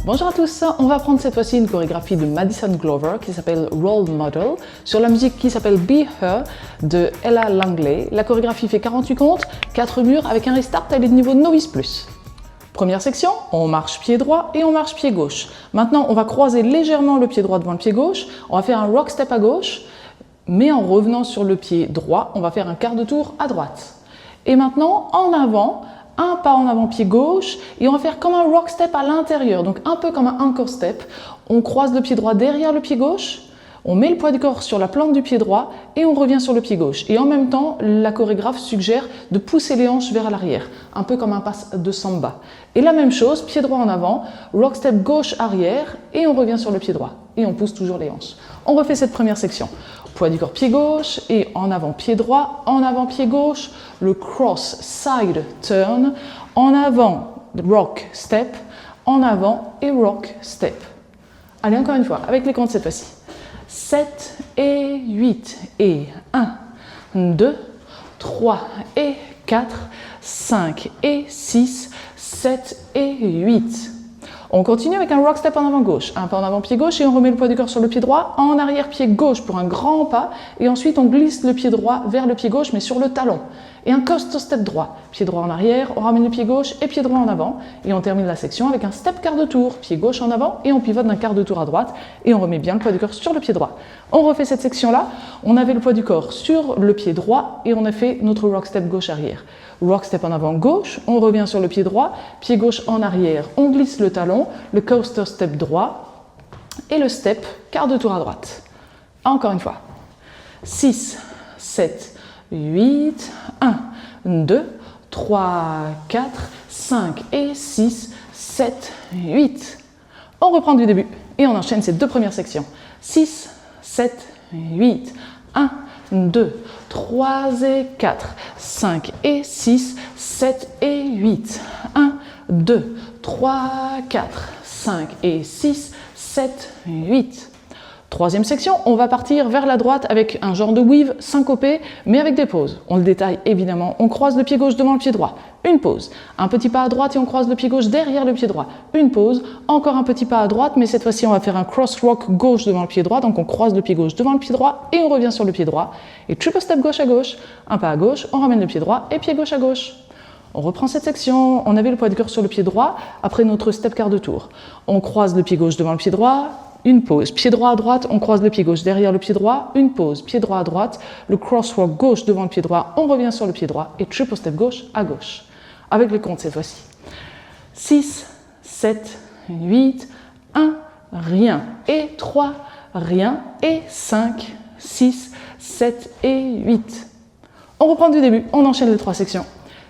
Bonjour à tous, on va prendre cette fois-ci une chorégraphie de Madison Glover qui s'appelle Role Model sur la musique qui s'appelle Be Her de Ella Langley. La chorégraphie fait 48 comptes, 4 murs avec un restart, elle est de niveau Novice Plus. Première section, on marche pied droit et on marche pied gauche. Maintenant, on va croiser légèrement le pied droit devant le pied gauche, on va faire un rock step à gauche, mais en revenant sur le pied droit, on va faire un quart de tour à droite. Et maintenant, en avant, un pas en avant pied gauche et on va faire comme un rock step à l'intérieur, donc un peu comme un anchor step. On croise le pied droit derrière le pied gauche, on met le poids du corps sur la plante du pied droit et on revient sur le pied gauche. Et en même temps, la chorégraphe suggère de pousser les hanches vers l'arrière, un peu comme un pas de samba. Et la même chose, pied droit en avant, rock step gauche arrière et on revient sur le pied droit. Et on pousse toujours les hanches. On refait cette première section. Poids du corps pied gauche et en avant pied droit, en avant pied gauche, le cross side turn, en avant rock step, en avant et rock step. Allez, encore une fois, avec les comptes cette fois-ci. 7 et 8 et 1, 2, 3 et 4, 5 et 6, 7 et 8. On continue avec un rock step en avant gauche, un pas en avant pied gauche et on remet le poids du corps sur le pied droit, en arrière pied gauche pour un grand pas et ensuite on glisse le pied droit vers le pied gauche mais sur le talon. Et un coaster step droit, pied droit en arrière, on ramène le pied gauche et pied droit en avant et on termine la section avec un step quart de tour, pied gauche en avant et on pivote d'un quart de tour à droite et on remet bien le poids du corps sur le pied droit. On refait cette section-là, on avait le poids du corps sur le pied droit et on a fait notre rock step gauche arrière. Rock step en avant gauche, on revient sur le pied droit, pied gauche en arrière, on glisse le talon, le coaster step droit et le step quart de tour à droite. Encore une fois. 6, 7, 8, 1, 2, 3, 4, 5 et 6, 7, 8. On reprend du début et on enchaîne ces deux premières sections. 6, 7, 8, 1, 2, 3 et 4, 5 et 6, 7 et 8. 1, 2, 3, 4, 5 et 6, 7, 8. Troisième section, on va partir vers la droite avec un genre de weave syncopé, mais avec des pauses. On le détaille évidemment, on croise le pied gauche devant le pied droit, une pause. Un petit pas à droite et on croise le pied gauche derrière le pied droit, une pause. Encore un petit pas à droite, mais cette fois-ci on va faire un cross rock gauche devant le pied droit, donc on croise le pied gauche devant le pied droit et on revient sur le pied droit. Et triple step gauche à gauche, un pas à gauche, on ramène le pied droit et pied gauche à gauche. On reprend cette section, on avait le poids du corps sur le pied droit après notre step quart de tour. On croise le pied gauche devant le pied droit, une pause, pied droit à droite, on croise le pied gauche derrière le pied droit, une pause, pied droit à droite, le crosswalk gauche devant le pied droit, on revient sur le pied droit et triple step gauche à gauche. Avec les comptes cette fois-ci. 6, 7, 8, 1, rien, et 3, rien, et 5, 6, 7 et 8. On reprend du début, on enchaîne les trois sections.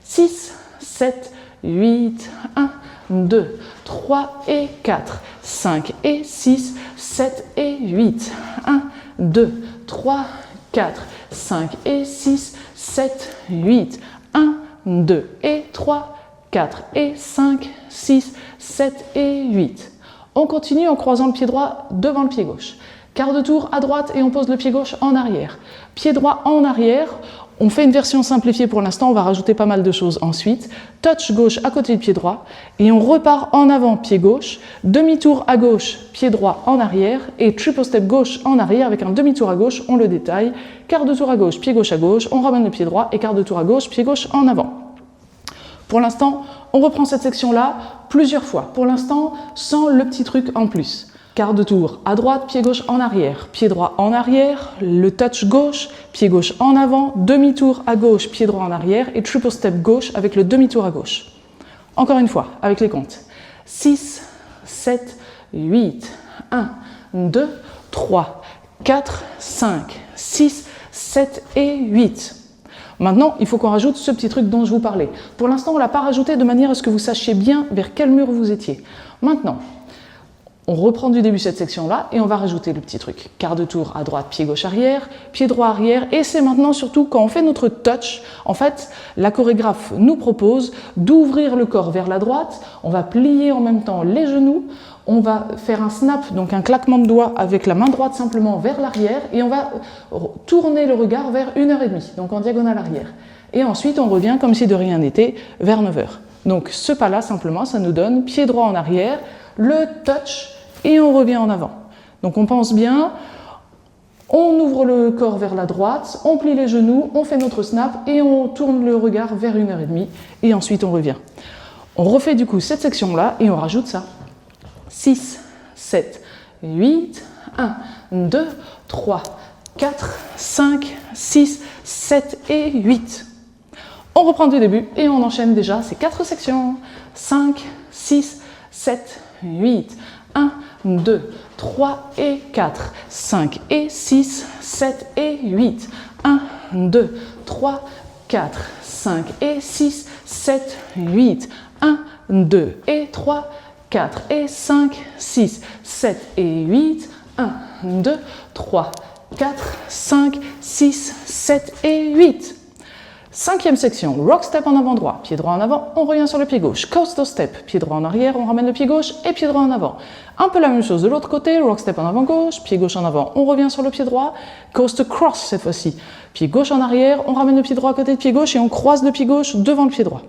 6, 7, 8, 1, 2, 3 et 4, 5 et 6, 7 et 8. 1, 2, 3, 4, 5 et 6, 7, 8. 1, 2 et 3, 4 et 5, 6, 7 et 8. On continue en croisant le pied droit devant le pied gauche. Quart de tour à droite et on pose le pied gauche en arrière. Pied droit en arrière. On fait une version simplifiée pour l'instant, on va rajouter pas mal de choses ensuite. Touch gauche à côté du pied droit et on repart en avant, pied gauche, demi-tour à gauche, pied droit en arrière et triple step gauche en arrière avec un demi-tour à gauche, on le détaille. Quart de tour à gauche, on ramène le pied droit et quart de tour à gauche, pied gauche en avant. Pour l'instant, on reprend cette section-là plusieurs fois. Pour l'instant, sans le petit truc en plus. Quart de tour à droite, pied gauche en arrière, pied droit en arrière, le touch gauche, pied gauche en avant, demi-tour à gauche, pied droit en arrière et triple step gauche avec le demi-tour à gauche. Encore une fois, avec les comptes. 6, 7, 8, 1, 2, 3, 4, 5, 6, 7 et 8. Maintenant, il faut qu'on rajoute ce petit truc dont je vous parlais. Pour l'instant, on ne l'a pas rajouté de manière à ce que vous sachiez bien vers quel mur vous étiez. Maintenant, on reprend du début cette section-là et on va rajouter le petit truc. Quart de tour à droite, pied gauche arrière, pied droit arrière. Et c'est maintenant surtout quand on fait notre touch, en fait, la chorégraphe nous propose d'ouvrir le corps vers la droite. On va plier en même temps les genoux. On va faire un snap, donc un claquement de doigts avec la main droite simplement vers l'arrière. Et on va tourner le regard vers 1h30, donc en diagonale arrière. Et ensuite, on revient comme si de rien n'était vers 9h. Donc ce pas-là, simplement, ça nous donne pied droit en arrière, le touch et on revient en avant. Donc on pense bien, on ouvre le corps vers la droite, on plie les genoux, on fait notre snap et on tourne le regard vers 1h30 et ensuite on revient. On refait du coup cette section-là et on rajoute ça. 6, 7, 8, 1, 2, 3, 4, 5, 6, 7 et 8. On reprend du début et on enchaîne déjà ces 4 sections. 5, 6, 7, 8, 1, 2, 3 et 4, 5 et 6, 7 et 8, 1, 2, 3, 4, 5 et 6, 7, 8, 1, 2 et 3, 4 et 5, 6, 7 et 8, 1, 2, 3, 4, 5, 6, 7 et 8. Cinquième section, rock step en avant droit, pied droit en avant, on revient sur le pied gauche, coaster step, pied droit en arrière, on ramène le pied gauche et pied droit en avant. Un peu la même chose de l'autre côté, rock step en avant gauche, pied gauche en avant, on revient sur le pied droit, coaster cross cette fois-ci, pied gauche en arrière, on ramène le pied droit à côté de pied gauche et on croise le pied gauche devant le pied droit.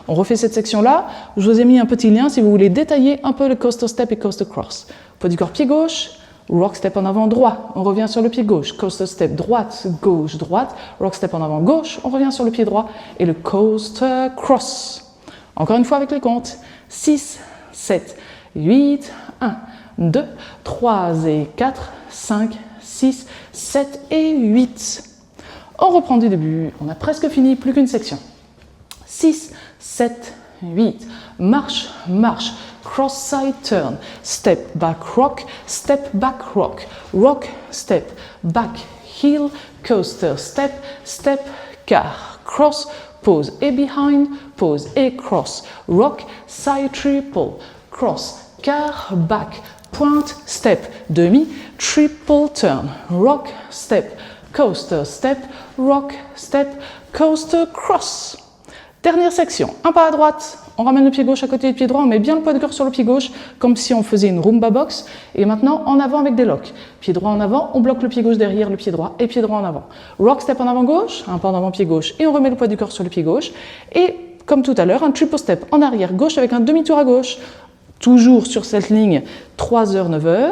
On refait cette section-là, je vous ai mis un petit lien si vous voulez détailler un peu le coaster step et coaster cross. Poids du corps pied gauche, rock step en avant droit, on revient sur le pied gauche, coaster step droite, gauche, droite, rock step en avant gauche, on revient sur le pied droit et le coaster cross. Encore une fois avec les comptes, 6, 7, 8, 1, 2, 3 et 4, 5, 6, 7 et 8. On reprend du début, on a presque fini, plus qu'une section. 6, 7, 8, marche, marche, cross side turn, step back rock, rock, step back heel, coaster step, step car, cross, pause et behind, pause et cross, rock, side triple, cross, car, back, pointe, step, demi, triple turn, rock, step, coaster step, rock, step, coaster cross. Dernière section, un pas à droite, on ramène le pied gauche à côté du pied droit, on met bien le poids de corps sur le pied gauche, comme si on faisait une rumba box, et maintenant en avant avec des locks. Pied droit en avant, on bloque le pied gauche derrière le pied droit, et pied droit en avant. Rock step en avant gauche, un pas en avant pied gauche, et on remet le poids du corps sur le pied gauche, et comme tout à l'heure, un triple step en arrière gauche avec un demi-tour à gauche, toujours sur cette ligne 3h, 9h,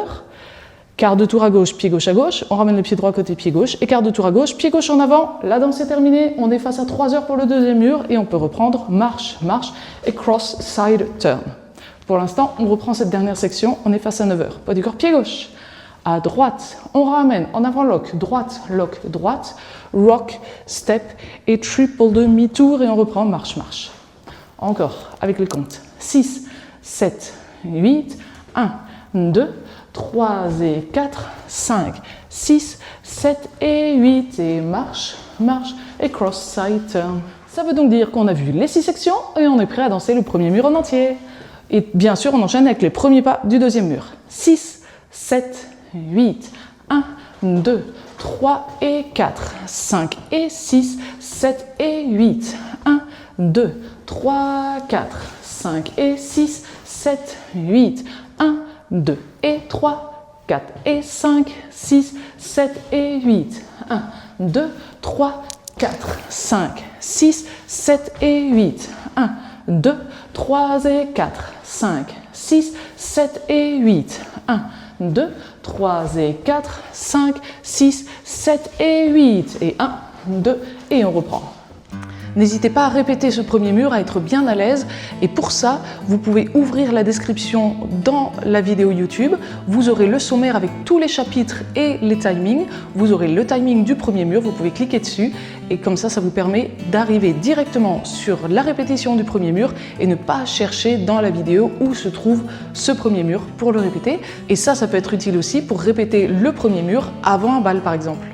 quart de tour à gauche à gauche, on ramène le pied droit côté pied gauche, et quart de tour à gauche, pied gauche en avant, la danse est terminée, on est face à 3h pour le deuxième mur, et on peut reprendre marche, marche, et cross side turn. Pour l'instant, on reprend cette dernière section, on est face à 9h. Poids du corps, pied gauche. À droite, on ramène en avant lock, droite, rock, step, et triple demi-tour, et on reprend marche, marche. Encore, avec le compte. 6, 7, 8, 1, 2, 3 et 4, 5, 6, 7 et 8 et marche, marche et cross side turn. Ça veut donc dire qu'on a vu les 6 sections et on est prêt à danser le premier mur en entier. Et bien sûr, on enchaîne avec les premiers pas du deuxième mur. 6, 7, 8, 1, 2, 3 et 4, 5 et 6, 7 et 8, 1, 2, 3, 4, 5 et 6, 7, 8, 1, 2 et 3, 4 et 5, 6, 7 et 8. 1, 2, 3, 4, 5, 6, 7 et 8. 1, 2, 3 et 4, 5, 6, 7 et 8. 1, 2, 3 et 4, 5, 6, 7 et 8. Et 1, 2, et on reprend. N'hésitez pas à répéter ce premier mur, à être bien à l'aise, et pour ça, vous pouvez ouvrir la description dans la vidéo YouTube, vous aurez le sommaire avec tous les chapitres et les timings, vous aurez le timing du premier mur, vous pouvez cliquer dessus, et comme ça vous permet d'arriver directement sur la répétition du premier mur et ne pas chercher dans la vidéo où se trouve ce premier mur pour le répéter, et ça peut être utile aussi pour répéter le premier mur avant un bal par exemple.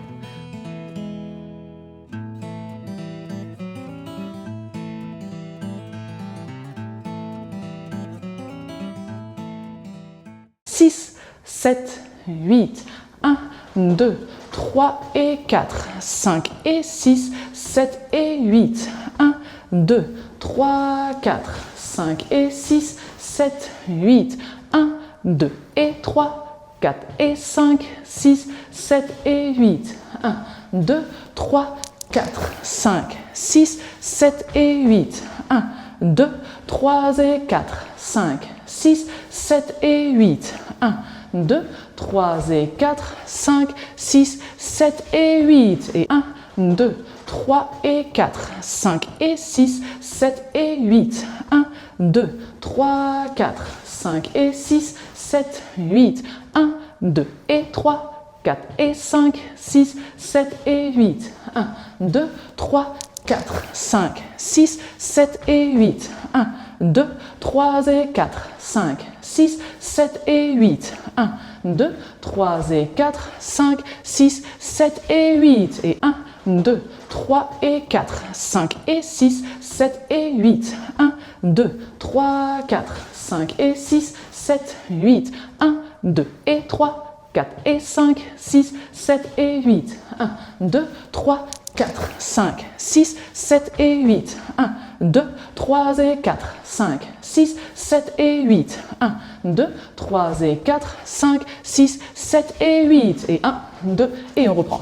Six, 7, 8, 1, 2, 3 et 4, 5 et 6, 7 et 8, 1, 2, 3, 4, 5 et 6, 7, 8, 1, 2 et 3, 4 et 5, 6, 7 et 8, 1, 2, 3, 4, 5, 6, 7 et 8, 1, 2, 3 et 4, 5, 6, 7 et 8. 1, 2, 3 et 4, 5, 6, 7 et 8. Et 1, 2, 3 et 4, 5 et 6, 7 et 8. 1, 2, 3, 4, 5 et 6, 7, 8. 1, 2 et 3, 4 et 5, 6, 7 et 8. 1, 2, 3, 4, 5, 6, 7 et 8. 1, 2, 3 et 4, 5, 6, 7 et 8. 1, 2, 3 et 4, 5, 6, 7 et 8. Et 1, 2, 3 et 4, 5 et 6, 7 et 8. 1, 2, 3, 4, 5 et 6, 7, 8. 1, 2 et 3, 4 et 5, 6, 7 et 8. 1, 2, 3, 4, 5, 6, 7 et 8. 1, 2, 3 et 4, 5, 6, 7 et 8. 1, 2, 3 et 4, 5, 6, 7 et 8. Et 1, 2, et on reprend.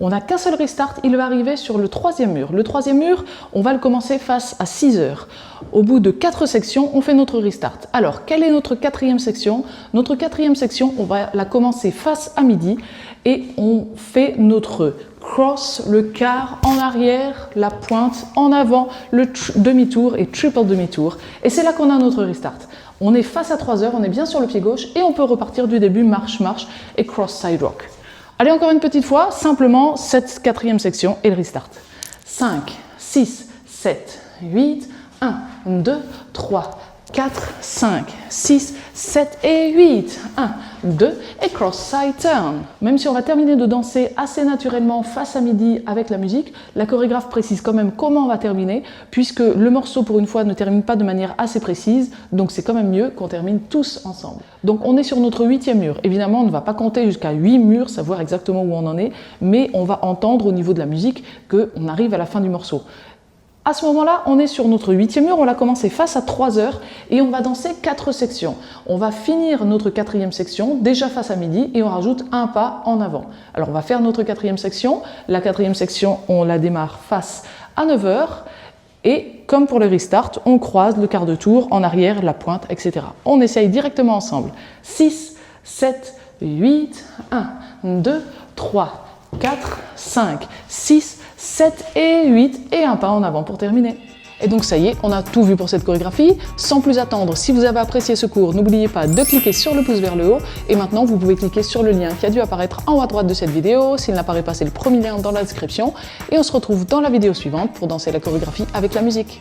On n'a qu'un seul restart, il va arriver sur le troisième mur. Le troisième mur, on va le commencer face à 6 heures. Au bout de 4 sections, on fait notre restart. Alors, quelle est notre quatrième section? Notre quatrième section, on va la commencer face à midi et on fait notre cross, le quart en arrière, la pointe en avant, le demi-tour et triple demi-tour. Et c'est là qu'on a notre restart. On est face à 3 heures, on est bien sur le pied gauche et on peut repartir du début, marche, marche et cross side rock. Allez, encore une petite fois, simplement cette quatrième section et le restart. 5, 6, 7, 8, 1, 2, 3, 4, 5, 6, 7 et 8. 1, 2 et cross side turn. Même si on va terminer de danser assez naturellement face à midi avec la musique, la chorégraphe précise quand même comment on va terminer, puisque le morceau pour une fois ne termine pas de manière assez précise, donc c'est quand même mieux qu'on termine tous ensemble. Donc on est sur notre 8e mur. Évidemment, on ne va pas compter jusqu'à 8 murs, savoir exactement où on en est, mais on va entendre au niveau de la musique qu'on arrive à la fin du morceau. À ce moment-là, on est sur notre 8e mur, on l'a commencé face à 3 heures et on va danser 4 sections. On va finir notre 4e section déjà face à midi et on rajoute un pas en avant. Alors on va faire notre 4e section. La 4e section, on la démarre face à 9 heures et comme pour le restart, on croise le quart de tour en arrière, la pointe, etc. On essaye directement ensemble. 6, 7, 8, 1, 2, 3, 4, 5, 6, 7 et 8 et un pas en avant pour terminer. Et donc ça y est, on a tout vu pour cette chorégraphie. Sans plus attendre, si vous avez apprécié ce cours, n'oubliez pas de cliquer sur le pouce vers le haut. Et maintenant, vous pouvez cliquer sur le lien qui a dû apparaître en haut à droite de cette vidéo. S'il n'apparaît pas, c'est le premier lien dans la description. Et on se retrouve dans la vidéo suivante pour danser la chorégraphie avec la musique.